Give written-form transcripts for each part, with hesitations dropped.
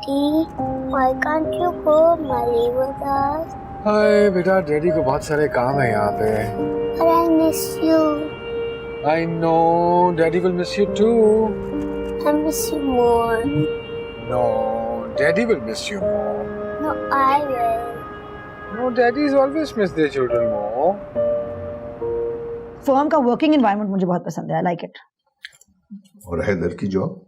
Daddy, why can't you go Mali with us? हाय बेटा, daddy को बहुत सारे काम है यहाँ पे। But I miss you. I know, Daddy will miss you too. I miss you more. No, Daddy will miss you more. No, I will. No, Daddies always miss their children more. Firm का working environment मुझे बहुत पसंद है, I like it. और हैदर की job?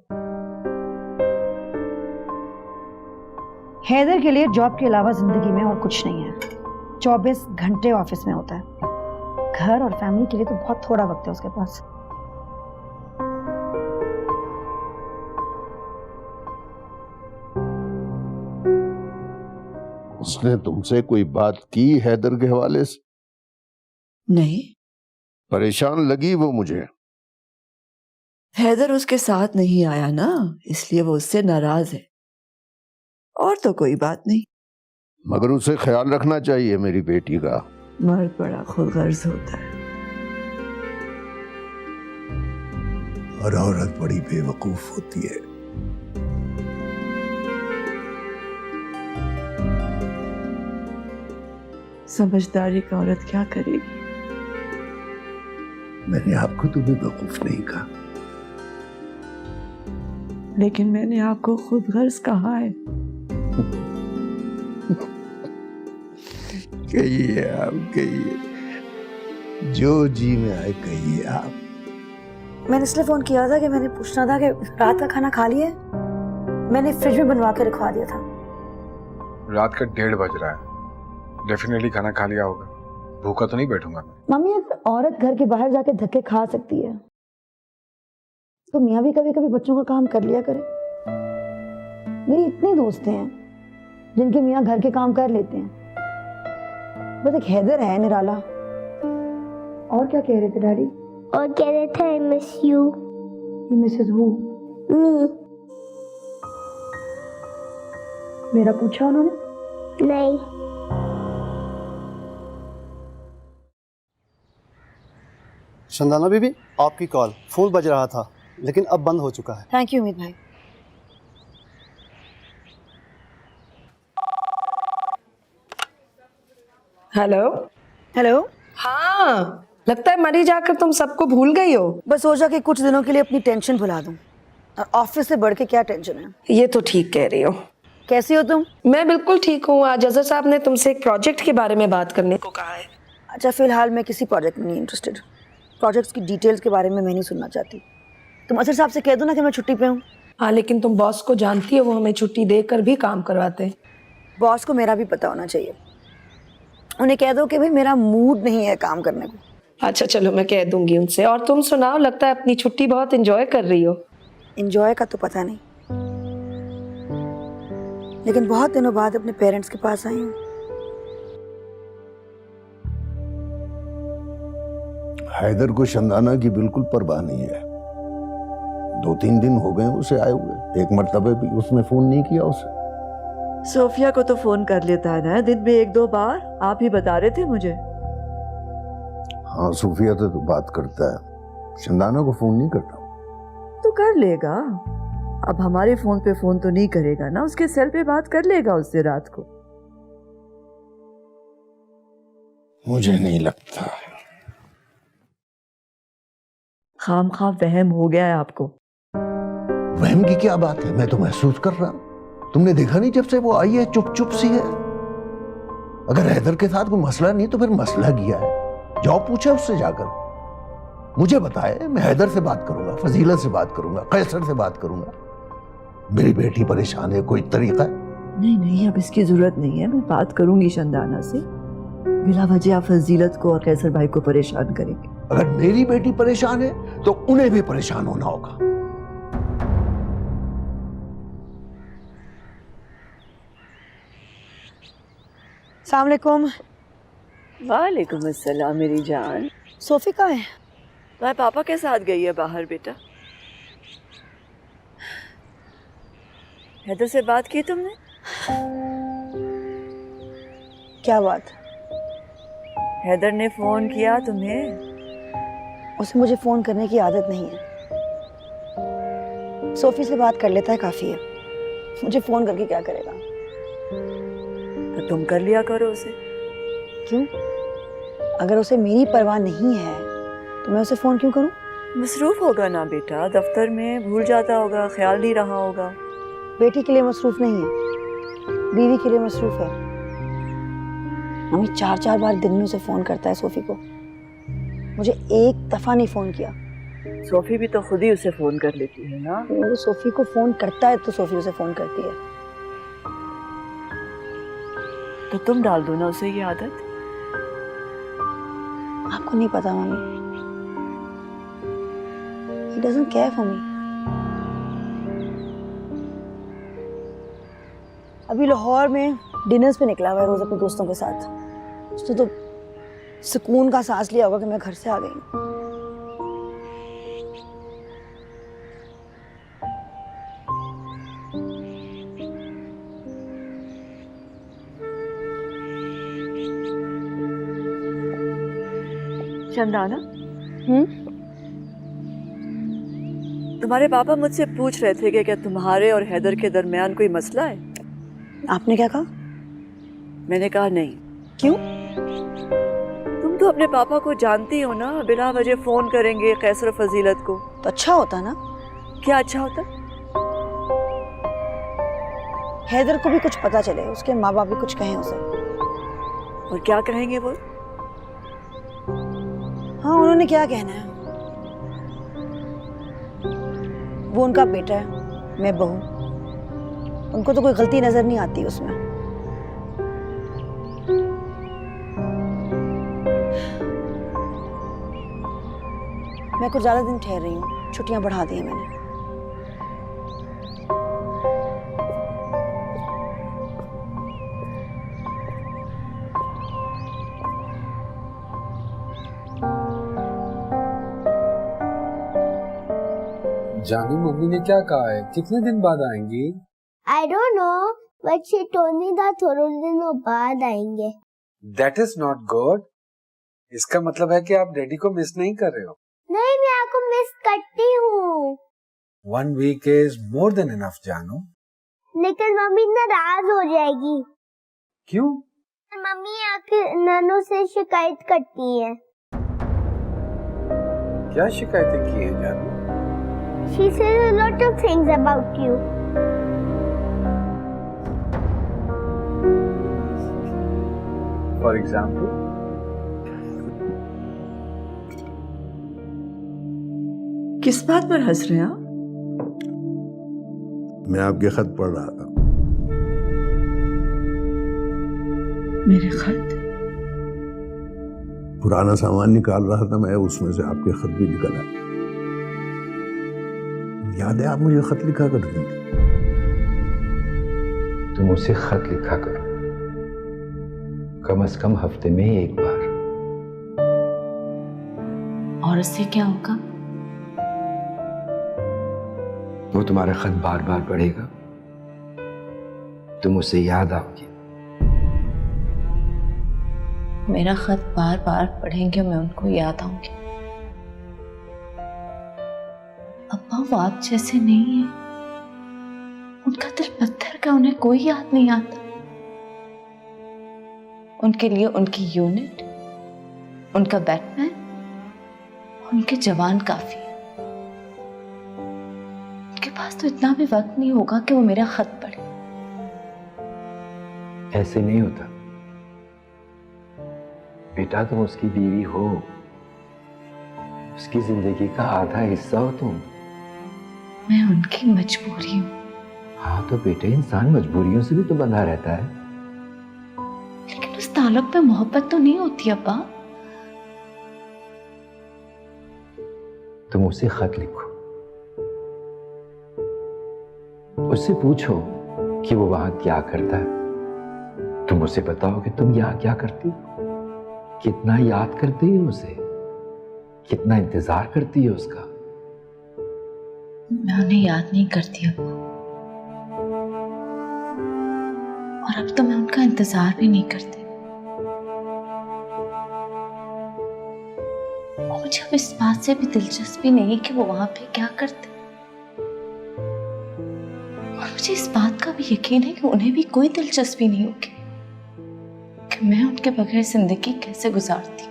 Haider के लिए job के अलावा जिंदगी में और कुछ नहीं है। 24 घंटे ऑफिस में होता है। घर और फैमिली के लिए तो बहुत थोड़ा वक्त है उसके पास। उसने तुमसे कोई बात की हैदर के हवाले से? नहीं। परेशान लगी वो मुझे। हैदर उसके साथ नहीं आया ना, इसलिए वो उससे नाराज है, और तो कोई बात नहीं। मगर उसे ख्याल रखना चाहिए मेरी बेटी का। मर्द बड़ा खुदगर्ज होता है। और औरत बड़ी बेवकूफ होती है। समझदारी का औरत क्या करेगी? मैंने आपको तो बेवकूफ नहीं कहा, लेकिन मैंने आपको खुदगर्ज कहा है। कहिए आप, कहिए, जो जी में आए कहिए आप। मैंने इसलिए फोन किया था कि मैंने पूछना था कि रात का खाना खा लिए? मैंने फ्रिज में बनवा के रखवा दिया था। रात का 1:30 बज रहा है, डेफिनेटली खाना खा लिया होगा। भूखा तो नहीं बैठूंगा मैं। मम्मी, एक औरत घर के बाहर जाके धक्के खा सकती है, तो मियाँ भी कभी कभी बच्चों का काम कर लिया करे। मेरी इतनी दोस्तें हैं जिनके मियाँ घर के काम कर लेते हैं, बस एक हैदर है निराला। और क्या कह रहे थे डैडी? और कह रहे थे I miss you. Mrs who? Me. मेरा पूछा उन्होंने? नहीं। चंदना बीबी, आपकी कॉल, फोन बज रहा था लेकिन अब बंद हो चुका है। थैंक यू उम्मीद भाई। हेलो। हेलो। हाँ, लगता है मरी जाकर तुम सबको भूल गई हो। बस सोचा कि कुछ दिनों के लिए अपनी टेंशन भुला दूं, और ऑफिस से बढ़ के क्या टेंशन है। ये तो ठीक कह रही हो। कैसी हो तुम? मैं बिल्कुल ठीक हूँ। आज अजहर साहब ने तुमसे एक प्रोजेक्ट के बारे में बात करने को कहा है। अच्छा, फिलहाल मैं किसी प्रोजेक्ट में नहीं इंटरेस्टेड। प्रोजेक्ट्स की डिटेल्स के बारे में मैं नहीं सुनना चाहती। तुम अजहर साहब से कह दो ना कि मैं छुट्टी पे हूँ। हाँ, लेकिन तुम बॉस को जानती हो, वो हमें छुट्टी देकर भी काम करवाते हैं। बॉस को मेरा भी पता होना चाहिए। उन्हें कह दो कि भाई मेरा मूड नहीं है काम करने को। अच्छा चलो, मैं कह दूंगी उनसे। और तुम सुनाओ, लगता है अपनी छुट्टी बहुत एंजॉय कर रही हो। एंजॉय का तो पता नहीं, लेकिन बहुत दिनों बाद अपने पेरेंट्स के पास आई हूँ। हैदर को शंदाना की बिल्कुल परवाह नहीं है। 2-3 दिन हो गए उसे आए हुए, एक मर्तबा भी उसने फोन नहीं किया उसे। सोफिया को तो फोन कर लेता है ना दिन में 1-2 बार, आप ही बता रहे थे मुझे। हाँ, सूफिया तो बात करता है, शंदाना को फोन नहीं करता। तो कर लेगा। अब हमारे फोन पे फोन तो नहीं करेगा ना, उसके सेल पे बात कर लेगा उससे रात को। मुझे नहीं लगता। खामखा वहम हो गया है आपको। वहम की क्या बात है, मैं तो महसूस कर रहा हूं। तुमने देखा नहीं जब से वो आई है चुप चुप सी है। अगर हैदर के साथ कोई मसला नहीं तो फिर मसला किया है? जाओ पूछे उससे जाकर, मुझे बताए। मैं हैदर से बात करूंगा, फजीलत से बात करूंगा, कैसर से बात करूंगा। मेरी बेटी परेशान है, कोई तरीका है? नहीं नहीं, अब इसकी जरूरत नहीं है। मैं बात करूंगी शंदाना से। बिला वजह आप फजीलत को और कैसर भाई को परेशान करेंगे। अगर मेरी बेटी परेशान है तो उन्हें भी परेशान होना होगा। अस्सलाम वालेकुम। वालेकुम अस्सलाम मेरी जान। सोफी कहाँ है? मैं पापा के साथ गई है बाहर बेटा। हैदर से बात की तुमने? क्या बात? हैदर ने फोन किया तुम्हें? उसे मुझे फोन करने की आदत नहीं है। सोफी से बात कर लेता है, काफी है। मुझे फोन करके क्या करेगा? तो तुम कर लिया करो उसे। क्यों? अगर उसे मेरी परवाह नहीं है तो मैं उसे फोन क्यों करूं? मसरूफ होगा ना बेटा, दफ्तर में भूल जाता होगा, ख्याल नहीं रहा होगा। बेटी के लिए मसरूफ नहीं है, बीवी के लिए मसरूफ है। मम्मी 4-4 बार दिन में उसे फोन करता है सोफी को, मुझे एक दफा नहीं फोन किया। सोफी भी तो खुद ही उसे फोन कर लेती है ना। वो सोफी को फोन करता है तो सोफी उसे फोन करती है। तो तुम डाल दो ना उसे ये आदत। आपको नहीं पता mummy, he doesn't care for me। अभी लाहौर में डिनर्स पे निकला हुआ है रोज अपने दोस्तों के साथ। उसने तो सुकून का सांस लिया होगा कि मैं घर से आ गई हूँ। चंदाना, तुम्हारे पापा मुझसे पूछ रहे थे कि क्या तुम्हारे और हैदर के दरमियान कोई मसला है? आपने क्या कहा? मैंने कहा नहीं। क्यों? तुम तो अपने पापा को जानती हो ना, बिना वजह फोन करेंगे कैसर और फजीलत को। तो अच्छा होता ना। क्या अच्छा होता? हैदर को भी कुछ पता चले, उसके माँ बाप भी कुछ कहें उसे। और क्या कहेंगे वो? हाँ, उन्होंने क्या कहना है, वो उनका बेटा है, मैं बहू, उनको तो कोई गलती नजर नहीं आती उसमें। मैं कुछ ज्यादा दिन ठहर रही हूँ, छुट्टियां बढ़ा दी हैं मैंने। जानू मम्मी ने क्या कहा है, कितने दिन बाद आएंगी? I don't know, but she told me that थोड़े दिनों बाद आएंगे। That is not good। इसका मतलब है कि आप डैडी को मिस नहीं कर रहे हो। नहीं, मैं आपको मिस करती हूँ। 1 week is more than enough जानू। लेकिन मम्मी नाराज हो जाएगी। क्यों? मम्मी आके नानू से शिकायत करती है। क्या शिकायतें की है जानू? She says a lot of things about you. For example? किस बात पर हंस रहे हैं आप? मैं आपके खत पढ़ रहा था। मेरे खत? पुराना सामान निकाल रहा था मैं, उसमें से आपके खत भी निकल आए। याद है आप मुझे खत लिखा करती थी। तुम उसे खत लिखा करो, कम से कम हफ्ते में 1 बार। और उससे क्या होगा? वो तुम्हारा खत बार बार पढ़ेगा, तुम उसे याद आओगी। मेरा खत बार बार पढ़ेंगे, मैं उनको याद आऊंगी। अब्बा वो आप जैसे नहीं है, उनका दिल पत्थर का, उन्हें कोई याद नहीं आता। उनके लिए उनकी यूनिट, उनका बैटमैन, उनके जवान काफी है। उनके पास तो इतना भी वक्त नहीं होगा कि वो मेरा खत पढ़े। ऐसे नहीं होता बेटा, तुम उसकी बीवी हो, उसकी जिंदगी का आधा हिस्सा हो तुम। मैं उनकी मजबूरी हूँ। हाँ तो बेटे, इंसान मजबूरियों से भी तो बंधा रहता है। लेकिन उस ताल्लुक में मोहब्बत तो नहीं होती अब्बा। तुम उसे खत लिखो, उससे पूछो कि वो वहां क्या करता है। तुम उसे बताओ कि तुम यहाँ क्या करती हो, कितना याद करती हो उसे, कितना इंतजार करती है उसका। मैं उन्हें याद नहीं करती अब, और अब तो मैं उनका इंतजार भी नहीं करती। मुझे अब इस बात से भी दिलचस्पी नहीं कि वो वहां पे क्या करते। और मुझे इस बात का भी यकीन है कि उन्हें भी कोई दिलचस्पी नहीं होगी कि मैं उनके बगैर जिंदगी कैसे गुजारती।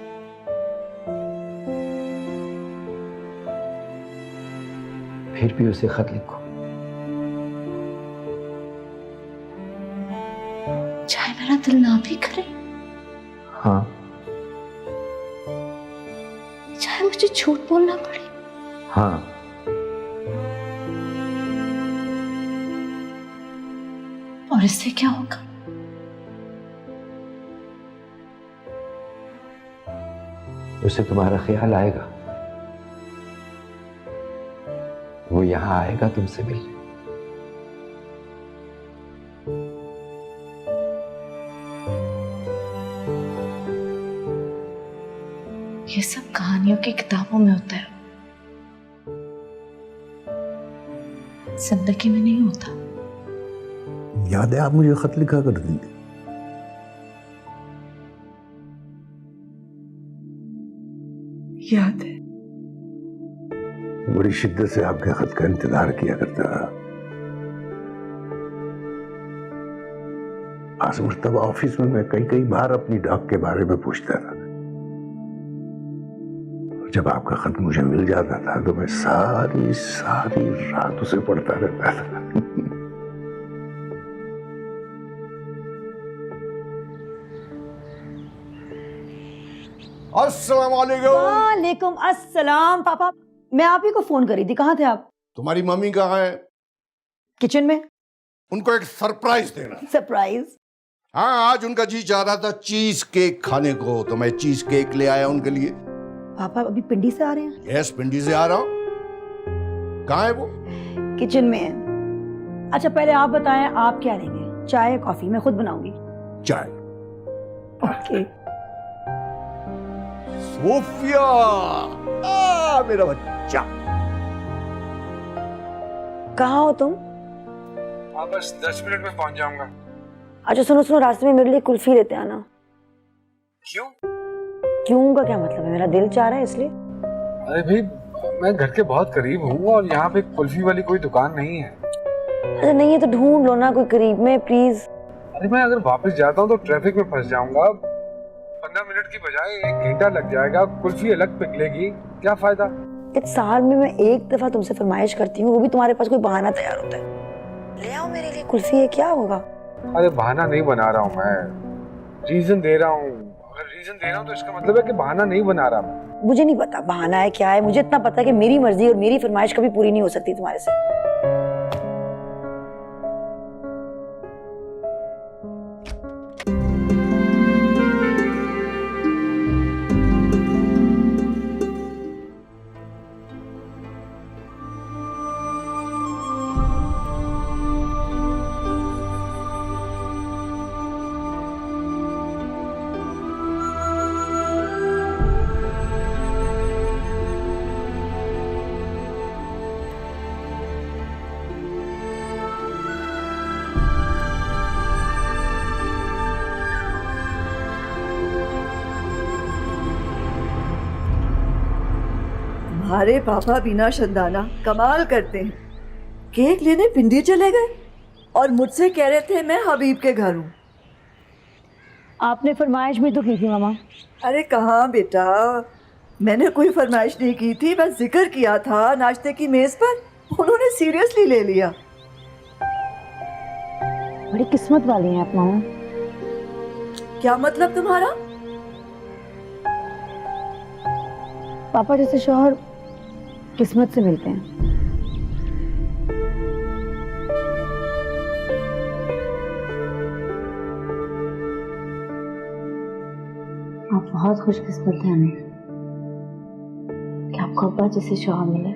फिर भी उसे खत लिखो। चाहे मेरा दिल ना भी करे, हाँ, चाहे मुझे झूठ बोलना पड़े, हाँ, और इससे क्या होगा? उसे तुम्हारा ख्याल आएगा, वो यहां आएगा तुमसे मिलने। ये सब कहानियों की किताबों में होता है, जिंदगी में नहीं होता। याद है आप मुझे खत लिखा करती थी। याद है। बड़ी शिद्दत से आपके खत का इंतजार किया करता था। आज मर्तबा ऑफिस में मैं कई बार अपनी डाक के बारे में पूछता था। जब आपका खत मुझे मिल जाता था तो मैं सारी रात उसे पढ़ता रहता था। अस्सलाम वालेकुम। वालेकुम अस्सलाम। पापा, मैं आप ही को फोन करी थी, कहाँ थे आप? तुम्हारी मम्मी कहाँ है? किचन में। उनको एक सरप्राइज देना। सरप्राइज? हाँ, आज उनका जी चाह रहा था चीज केक खाने को, तो मैं चीज केक ले आया उनके लिए। पापा अभी पिंडी से आ रहे हैं? यस, पिंडी से आ रहा हूँ। कहाँ है वो? किचन में है। अच्छा पहले आप बताएं, आप क्या लेंगे, चाय या कॉफी? मैं खुद बनाऊंगी। चाय। ओके। सोफिया, मेरा बच्चा। कहाँ हो तुम? हाँ, बस 10 मिनट में पहुंच जाऊंगा। अच्छा सुनो, रास्ते में मेरे लिए कुल्फी लेते आना। क्यों? क्यों का क्या मतलब है? मेरा दिल चाह रहा है इसलिए। अरे भाई, मैं घर के बहुत करीब हूँ और यहाँ पे कुल्फी वाली कोई दुकान नहीं है। अरे नहीं है तो ढूंढ लो ना कोई करीब में, प्लीज। अरे मैं अगर वापस जाता हूँ तो ट्रैफिक में फंस जाऊंगा। 15 मिनट की बजाय 1 घंटा लग जाएगा। कुल्फी अलग पिघलेगी, क्या फायदा? इस साल में मैं एक दफा तुमसे फरमाइश करती हूँ, वो भी तुम्हारे पास कोई बहाना तैयार होता है। ले आओ मेरे लिए कुल्फी, है क्या होगा? अरे बहाना नहीं बना रहा हूँ मैं, रीजन दे रहा हूँ। अगर रीजन दे रहा हूँ तो इसका मतलब है कि बहाना नहीं बना रहा मैं। मुझे नहीं पता बहाना है क्या है, मुझे इतना पता है कि मेरी मर्जी और मेरी फरमाइश कभी पूरी नहीं हो सकती तुम्हारे से। हमारे पापा बिना शंदाना कमाल करते हैं। केक लेने पिंडी चले गए और मुझसे कह रहे थे मैं हबीब के घर हूँ। आपने फरमाइश भी तो की थी मामा। अरे कहाँ बेटा, मैंने कोई फरमाइश नहीं की थी, बस जिक्र किया था नाश्ते की मेज पर, उन्होंने सीरियसली ले लिया। बड़ी किस्मत वाली हैं आप मामा। क्या मतलब तुम्हारा? पापा जैसे शौहर किस्मत से मिलते हैं। आप बहुत खुशकिस्मत हैं कि आपको अब्बा जैसे शौहर मिले।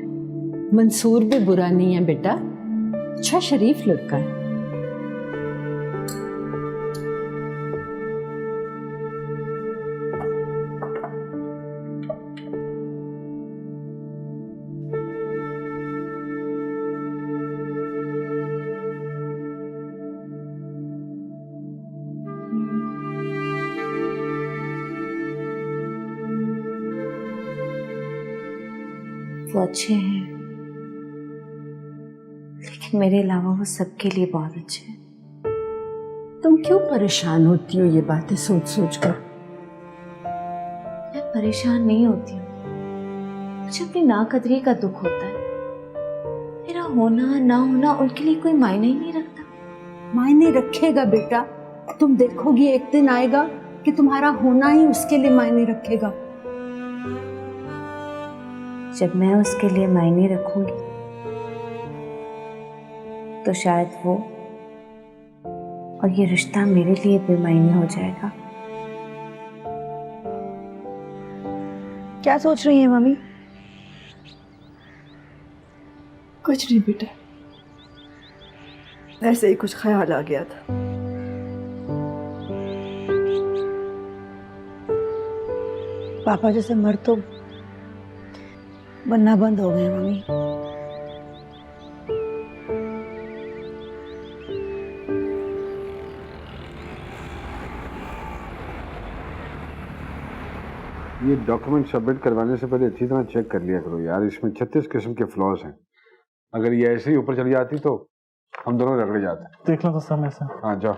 मंसूर भी बुरा नहीं है बेटा, अच्छा शरीफ लड़का है। वो अच्छे हैं, लेकिन मेरे अलावा वो सबके लिए बहुत अच्छे हैं। तुम क्यों परेशान होती हो ये बातें सोच सोच कर? मैं परेशान नहीं होती हूँ, मुझे अपनी नाकदरी का दुख होता है। मेरा होना ना होना उनके लिए कोई मायने ही नहीं रखता। मायने रखेगा बेटा, तुम देखोगी एक दिन आएगा कि तुम्हारा होना ही उसके लिए मायने रखेगा। जब मैं उसके लिए मायने रखूंगी तो शायद वो और ये रिश्ता मेरे लिए बेमायने हो जाएगा। क्या सोच रही है मम्मी? कुछ नहीं बेटा, ऐसे ही कुछ ख्याल आ गया था। पापा जैसे मर्द तो बनना बंद हो गए मम्मी। ये डॉक्यूमेंट सबमिट करवाने से पहले अच्छी तरह चेक कर लिया करो यार, इसमें 36 किस्म के फ्लॉज हैं। अगर ये ऐसे ही ऊपर चली जाती तो हम दोनों रगड़े जाते। देख लो तो समय से। हाँ जाओ।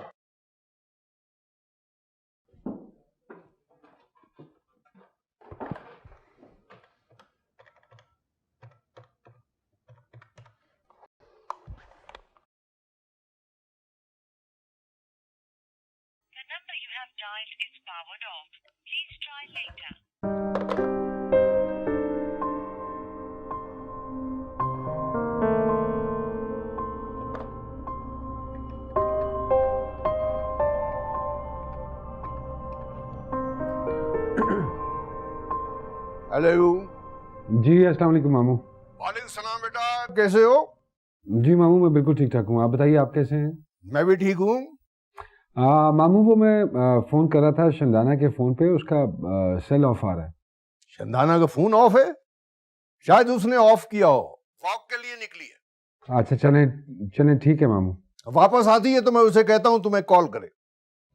हेलो जी अस्सलाम वालेकुम मामू। वालेकुम सलाम बेटा, कैसे हो? जी मामू मैं बिल्कुल ठीक ठाक हूँ, आप बताइए आप कैसे हैं? मैं भी ठीक हूँ। मामू वो मैं फ़ोन कर रहा था शंदाना के फ़ोन पे, उसका सेल ऑफ आ रहा है। शंदाना का फोन ऑफ है? शायद उसने ऑफ किया हो, वॉक के लिए निकली है। अच्छा चलें चलें ठीक है मामू। वापस आती है तो मैं उसे कहता हूँ तुम्हें कॉल करे।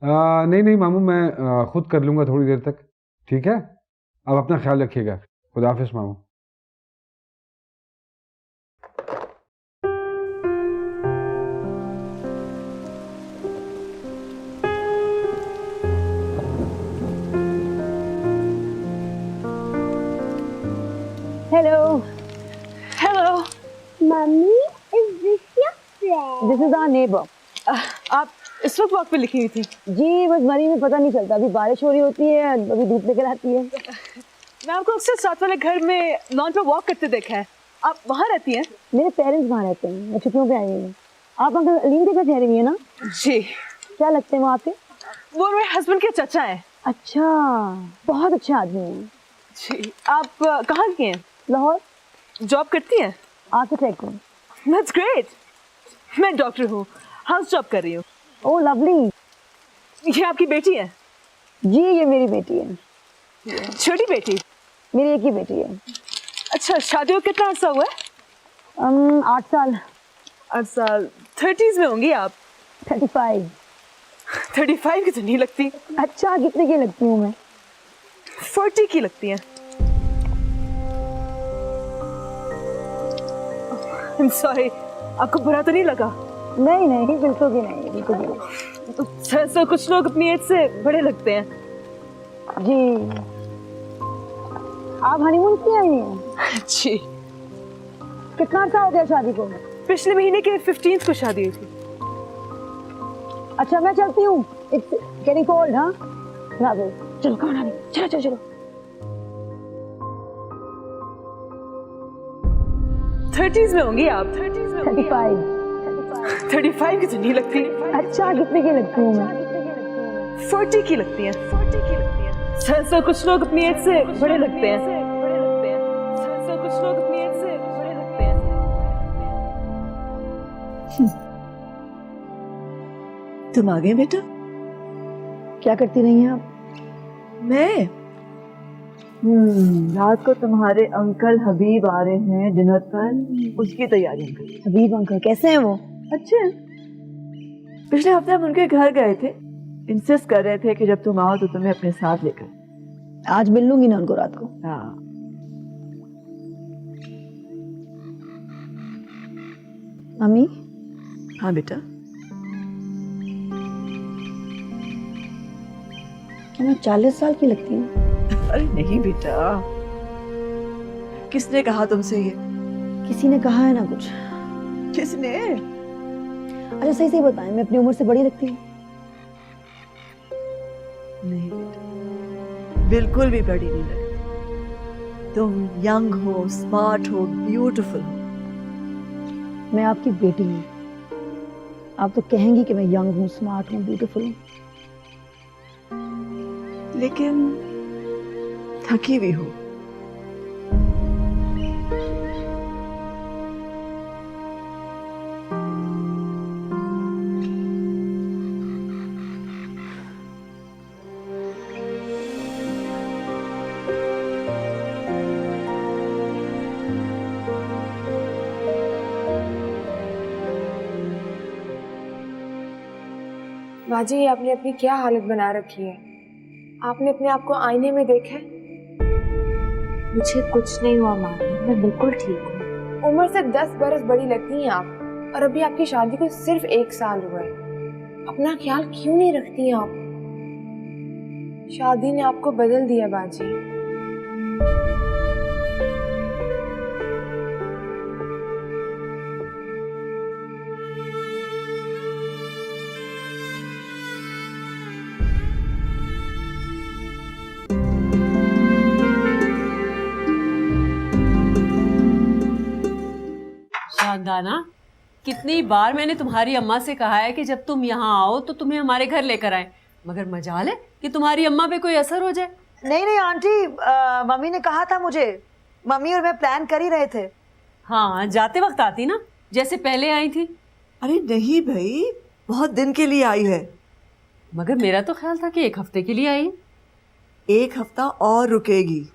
नहीं नहीं मामू मैं खुद कर लूँगा थोड़ी देर तक, ठीक है? अब अपना ख्याल रखिएगा। खुदा हाफिज़ मामू। Hello hello mummy, is this your friend? This is our neighbour. आप इस वक्त वॉक पे लिखी हुई थी? जी बस मरी में पता नहीं चलता, अभी बारिश हो रही होती है, अभी धूप निकल आती है। मैं आपको अक्सर साथ वाले घर में लॉन पे वॉक करते देखा है। आप वहाँ रहती हैं? मेरे पेरेंट्स वहाँ रहते हैं, मैं छुट्टियों पे आई हूँ। आप अंकल अलीम के घर ठहरी हुई है ना? जी। क्या लगते हैं वो आपके? वो मेरे हस्बैंड के चाचा हैं। अच्छा, बहुत अच्छे आदमी हैं। जी। आप कहाँ की हैं? लाहौर। जॉब करती हैं? आर्किटेक्ट हूँ। That's great. मैं डॉक्टर हूँ, हाउस जॉब कर रही हूँ। ओह लवली। ये आपकी बेटी है? जी ये मेरी बेटी है। छोटी बेटी? मेरी एक ही बेटी है। अच्छा, शादी को कितना अर्सा हुआ है? 8 साल। 8 साल। 30s में होंगी आप? 35। 35 की तो नहीं लगती। अच्छा कितने की लगती हूँ मैं? 40 की लगती है। I'm sorry, आपको बुरा तो नहीं लगा? नहीं नहीं बिल्कुल भी नहीं, बिल्कुल भी नहीं। सर कुछ लोग अपनी एज से बड़े लगते हैं। जी। आप हनीमून की आई हैं? जी। कितना अर्सा हो गया शादी को? पिछले महीने के 15th को शादी हुई थी। अच्छा मैं चलती हूँ, इट्स गेटिंग कोल्ड। हाँ चलो कहाँ आने, चलो चलो चलो। 30s में होंगी आप? 35। 35 की तो नहीं लगती। अच्छा कितने की लगती हूँ मैं? 40 की लगती है। सर कुछ लोग अपनी एज से बड़े लगते हैं। सर कुछ लोग अपनी एज से बड़े लगते हैं। तुम आ गए बेटा? क्या करती रही हैं आप? मैं रात को तुम्हारे अंकल हबीब आ रहे हैं डिनर पर, उसकी तैयारियां कर। हबीब अंकल कैसे हैं वो? अच्छे हैं। पिछले हफ्ते हम उनके घर गए थे, इंसिस्ट कर रहे थे कि जब तुम आओ तो तुम्हें अपने साथ लेकर। आज मिल लूंगी ना उनको रात को। हाँ। मम्मी हाँ बेटा। क्या मैं 40 साल की लगती हूँ? अरे नहीं बेटा, किसने कहा तुमसे ये? किसी ने कहा है ना कुछ। किसने? अच्छा सही सही बताएं, मैं अपनी उम्र से बड़ी लगती हूँ? नहीं बेटा, बिल्कुल भी बड़ी नहीं लगती। तुम यंग हो, स्मार्ट हो, ब्यूटीफुल हो। मैं आपकी बेटी हूँ, आप तो कहेंगी कि मैं यंग हूँ, स्मार्ट हूँ, ब्यूटीफुल हूँ। लेकिन थकी भी हो। बाजी, आपने अपनी क्या हालत बना रखी है? आपने अपने आप को आईने में देखा है? मुझे कुछ नहीं हुआ माँ, मैं बिल्कुल ठीक हूँ। उम्र से 10 बरस बड़ी लगती हैं आप, और अभी आपकी शादी को सिर्फ 1 साल हुआ है। अपना ख्याल क्यों नहीं रखती हैं आप? शादी ने आपको बदल दिया बाजी। शानदाना, कितनी बार मैंने तुम्हारी अम्मा से कहा है कि जब तुम यहाँ आओ तो तुम्हें हमारे घर लेकर आए, मगर मजाल है कि तुम्हारी अम्मा पे कोई असर हो जाए। नहीं नहीं आंटी, मम्मी ने कहा था मुझे, मम्मी और मैं प्लान कर ही रहे थे। हाँ, जाते वक्त आती ना, जैसे पहले आई थी। अरे नहीं भाई, बहुत दिन के लिए आई है। मगर मेरा तो ख्याल था कि 1 हफ्ते के लिए आई। 1 हफ्ता और रुकेगी।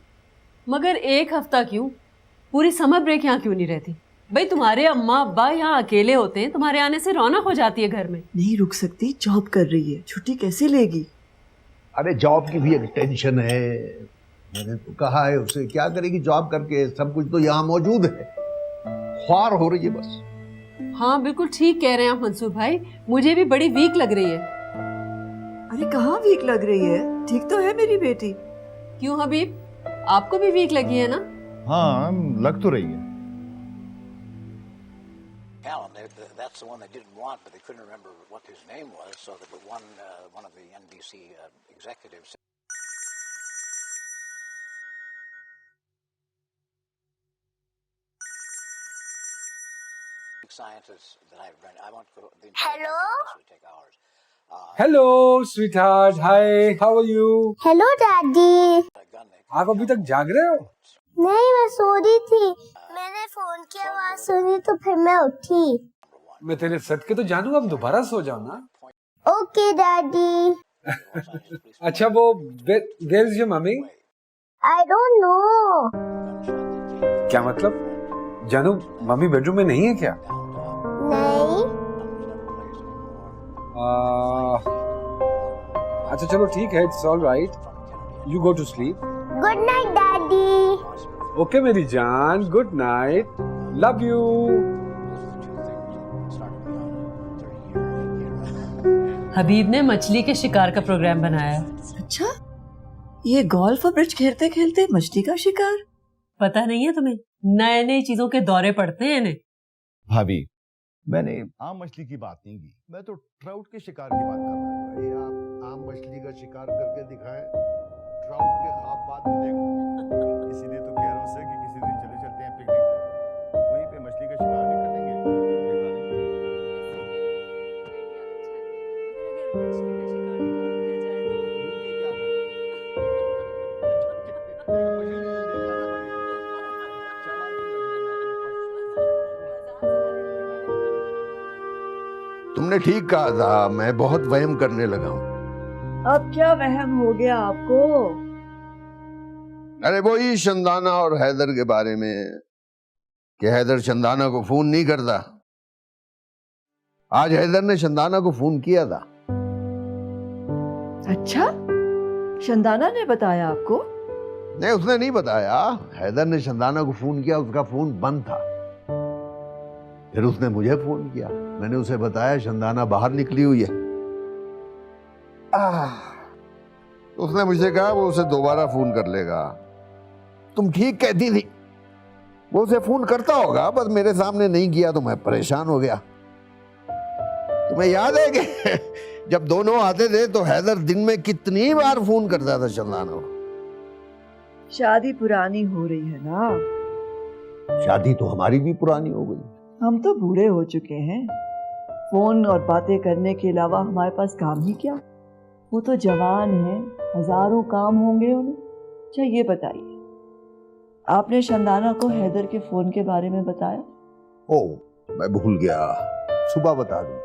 मगर 1 हफ्ता क्यों, पूरी समर ब्रेक यहाँ क्यों नहीं रहती? भाई तुम्हारे अम्मा अब्बा यहाँ अकेले होते हैं, तुम्हारे आने से रौनक हो जाती है घर में। नहीं रुक सकती, जॉब कर रही है, छुट्टी कैसे लेगी? अरे जॉब की भी एक टेंशन है। मैंने तो कहा है उसे, क्या करेगी जॉब करके, सब कुछ तो यहाँ मौजूद है, ख्वार हो रही है बस। हाँ बिल्कुल ठीक कह रहे हैं आप मंसूर भाई, मुझे भी बड़ी वीक लग रही है। अरे कहाँ वीक लग रही है, ठीक तो है मेरी बेटी। क्यों हबीब, आपको भी वीक लगी है ना? हाँ लग तो रही है। That's the one they didn't want, but they couldn't remember what his name was, so that one of the NBC executives. Scientists that I've read, I won't go. Hello? This would take hours. Hello sweetheart, hi, how are you? Hello daddy. आप अभी तक जाग रहे हो? नहीं, मैं सो रही थी, मैंने फोन की आवाज सुनी तो फिर मैं उठी। मैं तेरे सदके तो जानू, अब दोबारा सो जाओ ना। Okay daddy. अच्छा वो where is your mummy? I don't know. क्या मतलब? जानू मम्मी बेडरूम में नहीं है क्या? नहीं। अच्छा चलो ठीक है, it's all right, you go to sleep. Good night daddy. Okay मेरी जान, good night, love you. Habib ने मछली के शिकार का प्रोग्राम बनाया। अच्छा, ये गोल्फ और ब्रिज खेलते खेलते मछली का शिकार? पता नहीं है तुम्हें, नए नई चीजों के दौरे पड़ते हैं इन्हें। भाभी, मैंने आम मछली की बात नहीं की, मैं तो ट्राउट के शिकार की बात कर रहा हूँ। भाई आप आम मछली का शिकार करके दिखाएं, ट्राउट के ख्वाब बाद में देखना। इसीलिए तो कह रहा हूँ कि किसी दिन चले चलते हैं पिकनिक पे, वहीं पे मछली का शिकार भी कर लेंगे, दिखा देंगे। तुमने ठीक कहा था, मैं बहुत वहम करने लगा हूं। अब क्या वहम हो गया आपको? अरे वही शंदाना और हैदर के बारे में, कि हैदर शंदाना को फोन नहीं करता। आज हैदर ने शंदाना को फोन किया था। अच्छा, शंदाना ने बताया आपको? नहीं, उसने नहीं बताया। हैदर ने शंदाना को फोन किया, उसका फोन बंद था। फिर उसने मुझे फोन किया, मैंने उसे बताया शंदाना बाहर निकली हुई है। उसने मुझे कहा वो उसे दोबारा फोन कर लेगा। तुम ठीक कहती थी, वो उसे फोन करता होगा, बस मेरे सामने नहीं किया तो मैं परेशान हो गया। तुम्हें याद है कि जब दोनों आते थे तो हैदर दिन में कितनी बार फोन करता था शंदाना को। शादी पुरानी हो रही है ना। शादी तो हमारी भी पुरानी हो गई। हम तो बूढ़े हो चुके हैं, फोन और बातें करने के अलावा हमारे पास काम ही क्या। वो तो जवान है, हजारों काम होंगे उन्हें। अच्छा ये बताइए, आपने शंदाना को हैदर के फोन के बारे में बताया? मैं भूल गया, सुबह बता दूं।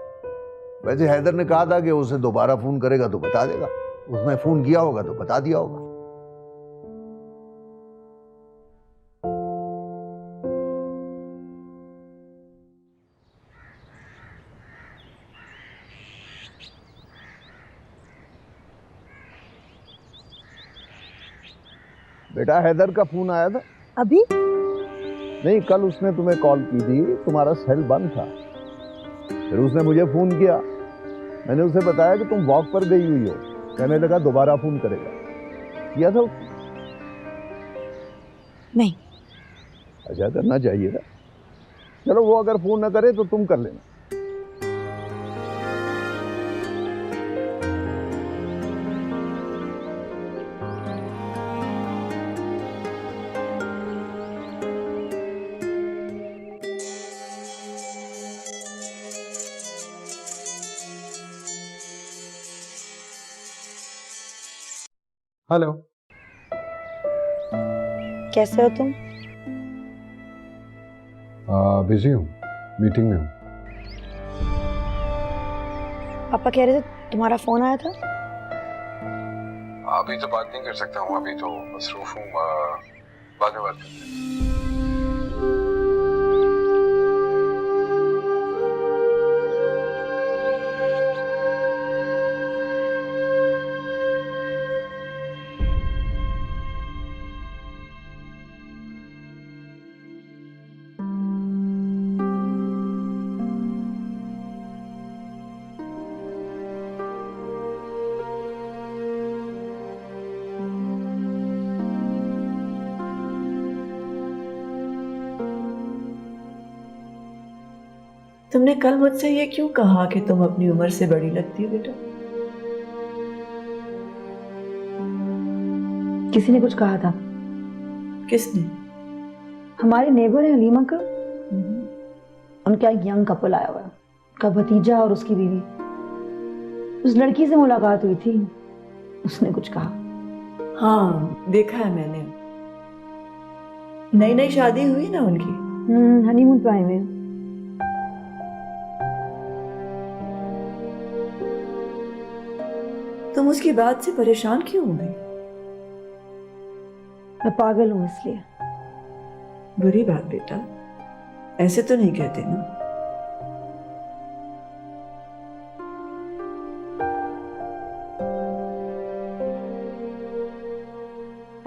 वैसे हैदर ने कहा था कि उसे दोबारा फोन करेगा तो बता देगा। उसने फोन किया होगा तो बता दिया होगा। बेटा हैदर का फोन आया था अभी? नहीं, कल उसने तुम्हें कॉल की थी, तुम्हारा सेल बंद था। फिर उसने मुझे फोन किया, मैंने उसे बताया कि तुम वॉक पर गई हुई हो। कहने लगा दोबारा फोन करेगा। किया था उसने? नहीं। अच्छा, करना चाहिए था। चलो वो अगर फोन ना करे तो तुम कर लेना। हेलो, कैसे हो तुम? बिजी हूँ, मीटिंग में हूँ। पापा कह रहे थे तुम्हारा फोन आया था। अभी तो बात नहीं कर सकता हूँ, अभी तो मसरूफ हूँ। बाद में बात करते हैं। तुमने कल मुझसे ये क्यों कहा कि तुम अपनी उम्र से बड़ी लगती हो बेटा? किसी ने कुछ कहा था। किसने? हमारे नेबर है हलीमा का, उनका एक यंग कपल आया हुआ है, उनका भतीजा और उसकी बीवी। उस लड़की से मुलाकात हुई थी, उसने कुछ कहा। हाँ देखा है मैंने, नई नई शादी हुई ना उनकी। हनीमून पे आए हुए हैं। तुम उसकी बात से परेशान क्यों हो गई? मैं पागल हूं इसलिए। बुरी बात बेटा, ऐसे तो नहीं कहते ना।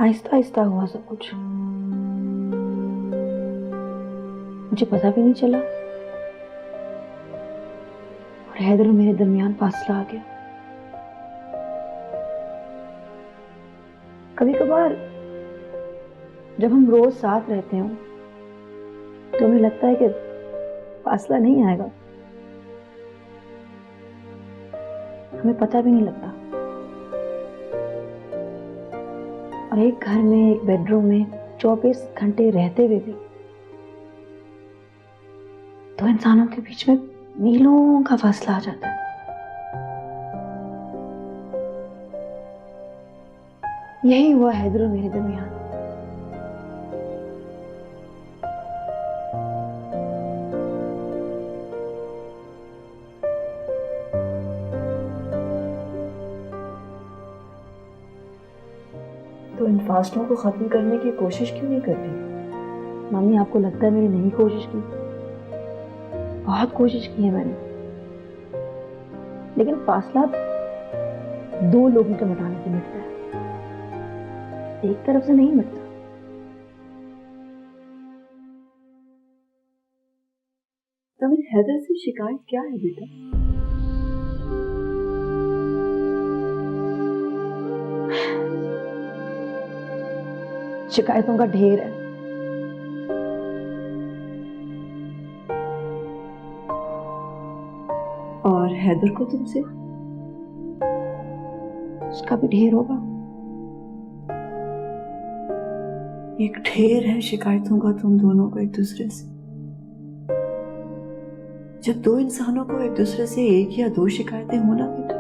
आहिस्ता आहिस्ता हुआ सब कुछ, मुझे पता भी नहीं चला और हैदर और मेरे दरमियान फासला आ गया। कभी कभार जब हम रोज साथ रहते हो तो हमें लगता है कि फासला नहीं आएगा, हमें पता भी नहीं लगता। और एक घर में, एक बेडरूम में 24 घंटे रहते हुए भी दो इंसानों के बीच में मीलों का फासला आ जाता है। यही हुआ हैदर और मेरे दरमियान। तो इन फासलों को खत्म करने की कोशिश क्यों नहीं करती? मम्मी, आपको लगता है मैंने नहीं कोशिश की? बहुत कोशिश की है मैंने, लेकिन फासला दो लोगों के मिटाने से मिटता है, एक तरफ से नहीं मिटता। तुम्हें हैदर से शिकायत क्या है बेटा? शिकायतों का ढेर है। और हैदर को तुमसे? उसका भी ढेर होगा। एक ढेर है शिकायतों का तुम दोनों को एक दूसरे से। जब दो इंसानों को एक दूसरे से एक या दो शिकायतें होना बेटा,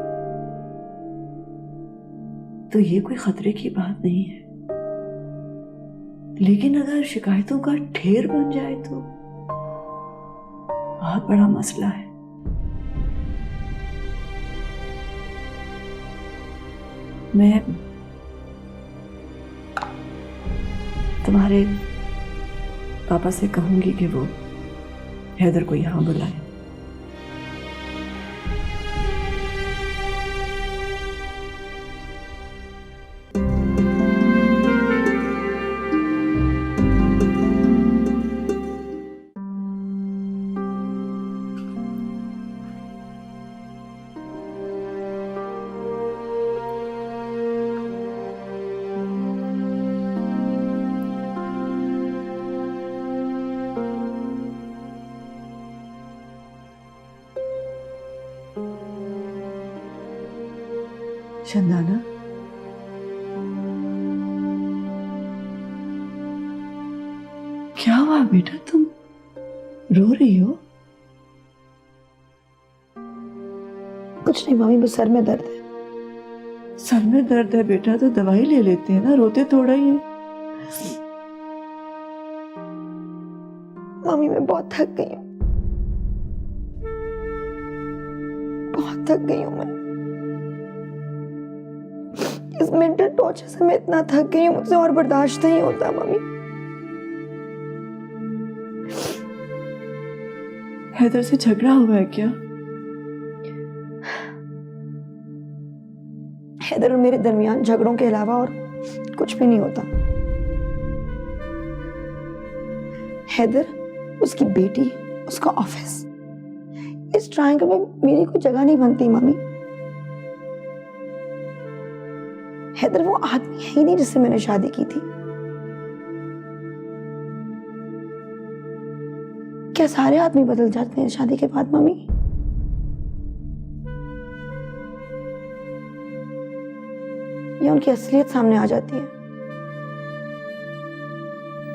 तो ये कोई खतरे की बात नहीं है। लेकिन अगर शिकायतों का ढेर बन जाए तो बहुत बड़ा मसला है। मैं तुम्हारे पापा से कहूंगी कि वो हैदर को यहां बुलाए। चंदना, क्या हुआ बेटा, तुम रो रही हो? कुछ नहीं मम्मी, बस सर में दर्द है। सर में दर्द है बेटा तो दवाई ले लेते हैं ना, रोते थोड़ा ही है। मम्मी मैं बहुत थक गई हूँ, बहुत थक गई हूँ मैं। इस मेंटल टॉर्चर से मैं इतना थक गई हूँ, मुझसे और बर्दाश्त नहीं होता मम्मी। हैदर से झगड़ा हुआ है क्या? हैदर और मेरे दरमियान झगड़ों के अलावा और कुछ भी नहीं होता। हैदर, उसकी बेटी, उसका ऑफिस, इस ट्रायंगल में मेरी कोई जगह नहीं बनती मम्मी। हैदर वो आदमी है ही नहीं जिससे मैंने शादी की थी। क्या सारे आदमी बदल जाते हैं शादी के बाद मम्मी? या उनकी असलियत सामने आ जाती है?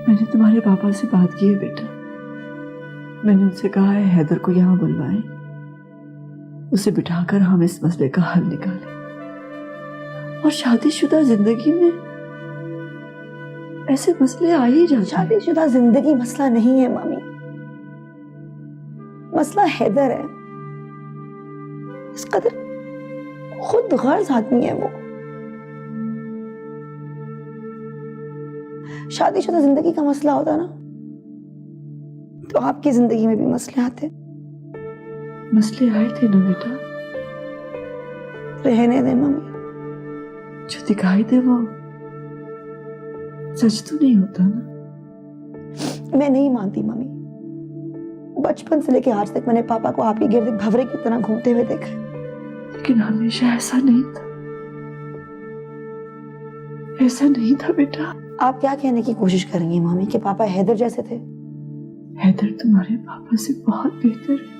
मैंने तुम्हारे पापा से बात की है बेटा। मैंने उनसे कहा है हैदर को यहाँ बुलवाएं, उसे बिठाकर हम इस मसले का हल निकालें। और शादीशुदा जिंदगी में ऐसे मसले आ ही जाते हैं। शादीशुदा जिंदगी मसला नहीं है मम्मी, मसला हैदर है। इस कदर खुद गर्ज आदमी है वो। शादीशुदा जिंदगी का मसला होता ना तो आपकी जिंदगी में भी मसले आते। मसले आए थे ना बेटा, रहने दे मम्मी। जो दिखाई दे वो सच तो नहीं होता ना। मैं नहीं मानती मम्मी, बचपन से लेके आज तक मैंने पापा को आपके गिर्द भंवरे की तरह घूमते हुए देखा, लेकिन हमेशा ऐसा नहीं था। ऐसा नहीं था बेटा। आप क्या कहने की कोशिश करेंगी मम्मी कि पापा हैदर जैसे थे? हैदर तुम्हारे पापा से बहुत बेहतर है।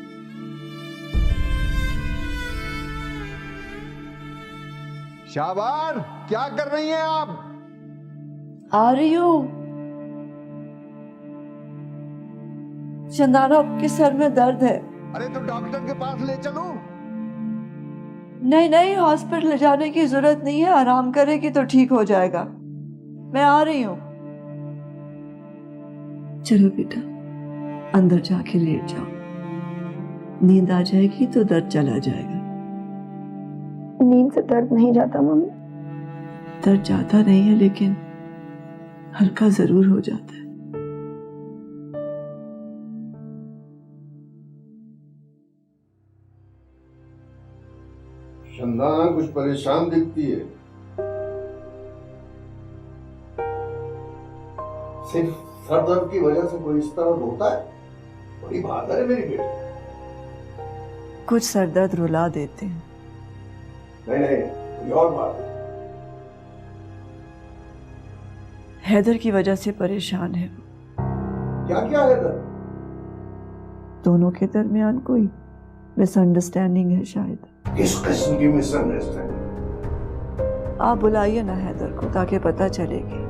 शाबार, क्या कर रही हैं आप? आ रही हूँ। चंदाना के सर में दर्द है। अरे तो डॉक्टर के पास ले चलो। नहीं नहीं, हॉस्पिटल ले जाने की जरूरत नहीं है, आराम करेगी तो ठीक हो जाएगा। मैं आ रही हूँ। चलो बेटा, अंदर जाके लेट जाओ, नींद आ जाएगी तो दर्द चला जाएगा। नींद से दर्द नहीं जाता मम्मी। दर्द जाता नहीं है लेकिन हल्का जरूर हो जाता है। चंदना कुछ परेशान दिखती है। सिर्फ सर दर्द की वजह से कोई इस तरह होता है? बड़ी बहादुर है मेरी बेटी। कुछ सरदर्द रुला देते हैं। नहीं नहीं, कोई और बात है। हैदर की वजह से परेशान है वो। क्या क्या हैदर? दोनों के दरमियान कोई मिसअंडरस्टैंडिंग है शायद। किस किस्म की मिसअंडरस्टैंडिंग? आप बुलाइए ना हैदर को ताकि पता चलेगी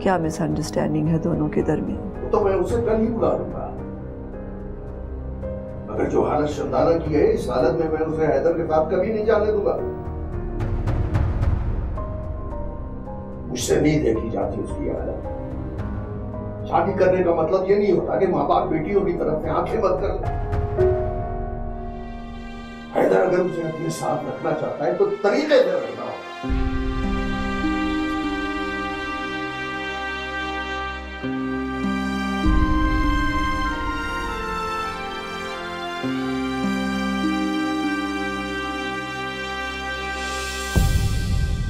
क्या मिसअंडरस्टैंडिंग है दोनों के दरमियान। तो मैं उसे कल ही बुला लूंगा। मगर जो हालत शंदाना की है, इस हालत में मैं उसे हैदर के साथ कभी नहीं जाने दूंगा। मुझसे नहीं देखी जाती उसकी हालत। शादी करने का मतलब ये नहीं होता कि माँ बाप बेटियों की तरफ से आंखें बंद कर लें। हैदर अगर उसे अपने साथ रखना चाहता है तो तरीके से रखना।